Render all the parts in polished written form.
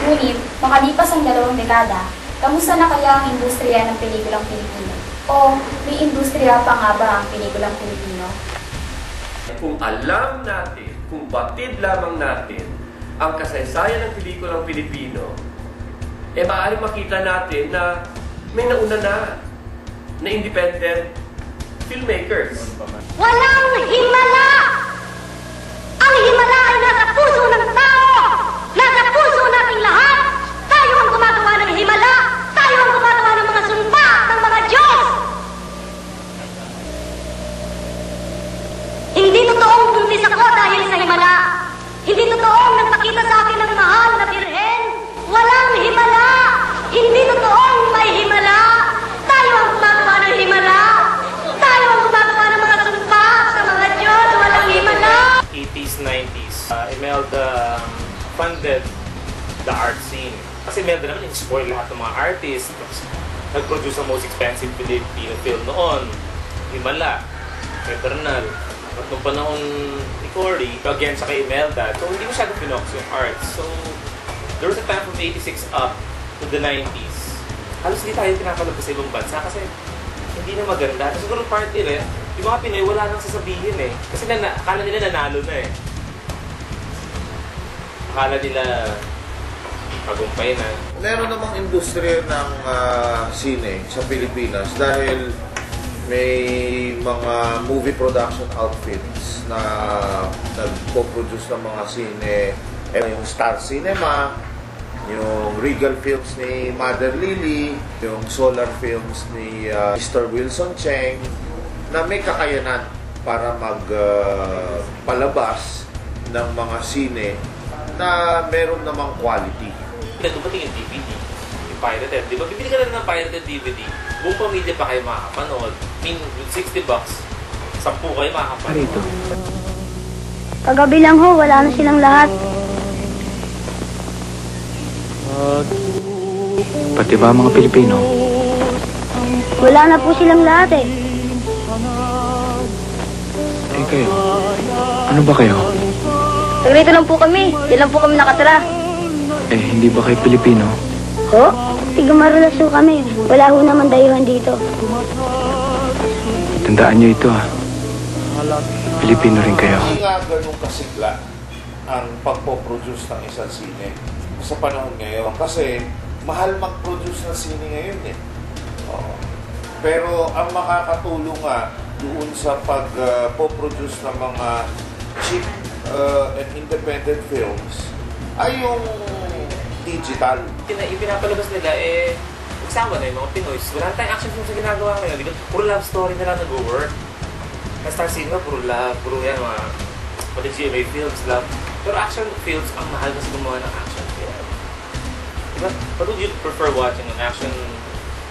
Ngunit, makalipas ang 2 dekada, kamusta na kaya ang industriya ng pelikulang Pilipino? O may industriya pa nga ba ang pelikulang Pilipino? Kung alam natin, kung batid lamang natin ang kasaysayan ng pelikulang Pilipino, maaaring makita natin na may nauna na independent filmmakers. Walang himala! Ang himala ay nasa puso ng tao! Nasa puso nating lahat! Tayo ang gumagawa ng himala! Tayo ang gumagawa ng mga sumpa ng mga Diyos! Hindi totoong buntis ako dahil sa himala! Hindi totoong nagpakita sa akin ng mahal na birhen! Walang himala! Hindi totoong may himala! Tayo ang gumagawa ng himala! Tayo ang gumagawa ng mga sumpa sa mga Diyos! Walang himala! 80s, 90s, Imelda funded the art scene. Kasi Imelda naman in-spoil lahat ng mga artists. Nag-produce ang most expensive Filipino film noon. Himala, Eternal. At nung panahon ni Cory, again sa kay Imelda, so hindi masyadong pinox yung art. So, there was a time from 86 up to the 90s. Halos hindi tayo pinapalabas sa ibang bansa kasi hindi na maganda. Siguro part rin, yung mga Pinoy wala nang sasabihin eh. Kasi akala nila nanalo na eh. Akala nila pagumpay na. Meron namang industriya ng sine sa Pilipinas dahil may mga movie production outfits na nagpo-produce ng mga sine. Yung Star Cinema, yung Regal Films ni Mother Lily, yung Solar Films ni Mr. Wilson Cheng, na may kakayanan para magpalabas ng mga sine na meron namang quality. Dumating yung DVD, yung pirated. Di ba, bibili ka na ng pirated DVD, buong pamilya pa kayo makakapanood. I mean, with $60, 10 kayo makakapanood. Kagabi lang ho, wala na silang lahat. Pati ba mga Pilipino? Wala na po silang lahat eh. Eh kayo, ano ba kayo? Sagrito lang po kami. Diyan lang po kami nakatira. Eh, hindi ba kayo Pilipino? Ho? Tiga-Marulas ho kami. Wala ho naman dayuhan dito. Tandaan nyo ito ah. Pilipino rin kayo. Hindi nga ganun kasigla ang pagpo-produce ng isang sine sa panahon ngayon. Kasi mahal mag-produce ng sine ngayon eh. Pero ang makakatulong nga doon sa pag-produce ng mga cheap and independent films ay yung digital. Ipinapalabas nila nagsama na yung mga Pinoy. Wala tayong action film sa ginagawa ngayon. Puro love story na lang nag-work. Na Star Cinema, puro love, puro yan mga pati GMA films, love. Pero action films, ang mahal kasi gumawa ng action film. Diba? But would you prefer watching an action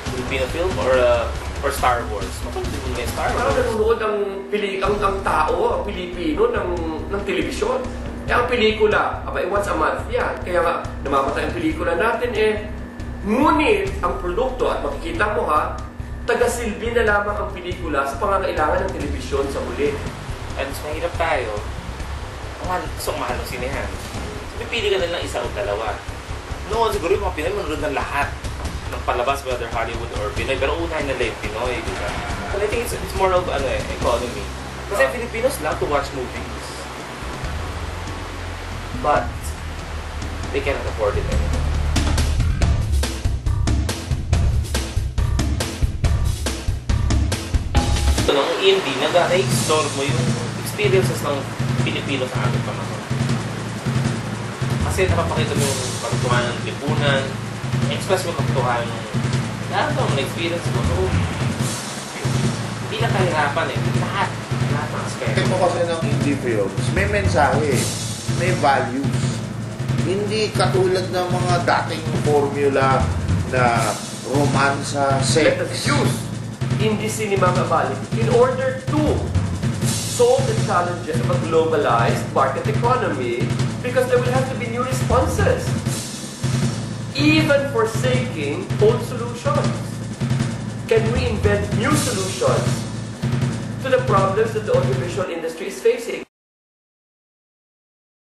Filipino film or Star Wars? Mapagod mo yung Star Wars. Parang nanonood ang tao, ang Pilipino ng telebisyon. Ang pelikula, once a month yan. Kaya nga, namamatay ang pelikula natin ngunit ang produkto, at makikita mo taga-silbi na lamang ang pelikula sa pangangailangan ng telebisyon sa huli. At mas mahirap tayo, gusto kong mahal ng sinehan. So, pipili ka na lang isa o dalawa. Noon, siguro yung mga Pinoy, manonood ng lahat ng palabas, whether Hollywood or Pinoy, pero unahin na lang yung Pinoy, diba? But I think it's more of economy. Kasi Filipinos love to watch movies. But they cannot afford it anymore. Ito nung EMD, nag-explore mo yung experiences ng Pilipino sa aming panahon. Kasi napapakita mo yung pagtutuhan ng lipunan, express mo yung pagtutuhan ng experience mo. So, hindi na kahirapan lahat ng aspect. Ito kasi ng indie films, may mensahe, may values. Hindi katulad ng mga dating formula na romansa, sex. Let us use indie cinema in order to solve the challenges of a globalized market economy, because there will have to be new responses, even forsaking old solutions. Can we invent new solutions to the problems that the audiovisual industry is facing?